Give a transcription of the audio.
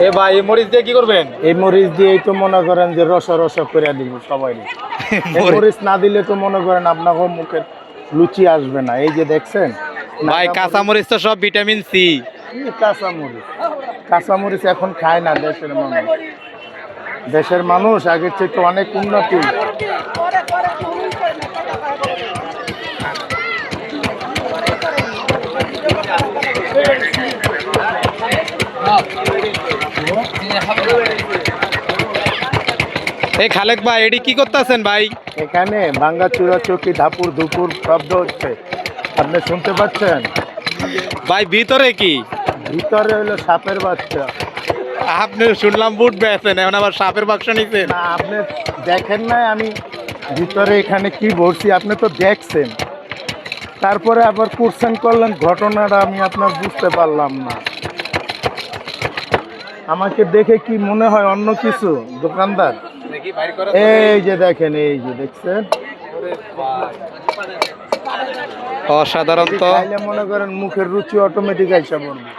এ ভাই এই মরিচ দিয়ে কি করবেন? এই মরিচ দিয়ে তো মনে করেন যে রস করে দিব সবাই। মরিচ না দিলে তো মনে করেন আপনার মুখে লুচি আসবে না। এই যে দেখছেন ভাই কাঁচা মরিচ তো সব ভিটামিন সি। কাঁচামরিচ এখন খায় না দেশের মানুষ। দেশের মানুষ আগের থেকে অনেক উন্নতি। এই খালেক ভাই এডি কি করতেছেন ভাই? এখানে ভাঙ্গা চূড়া চৌকি ধাপুর ধুপুর শব্দ হচ্ছে, আপনি শুনতে পাচ্ছেন? ভাই ভিতরে কি? ভিতরে হলো সাপের বাচ্চা। আপনি শুনলাম বুট বেছেন, এখন আবার সাপের বাক্স নিছেন। না, আপনি দেখেন নাই আমি ভিতরে এখানে কি বলছি, আপনি তো দেখছেন। তারপরে আবার কোশ্চেন করলেন, ঘটনাটা আমি আপনার বুঝতে পারলাম না। আমাকে দেখে কি মনে হয় অন্য কিছু দোকানদার? এই যে দেখেন, এই যে দেখছেন, অসাধারণ তো। খাইলে মনে করেন মুখের রুচি অটোমেটিক আইসা পড়বে।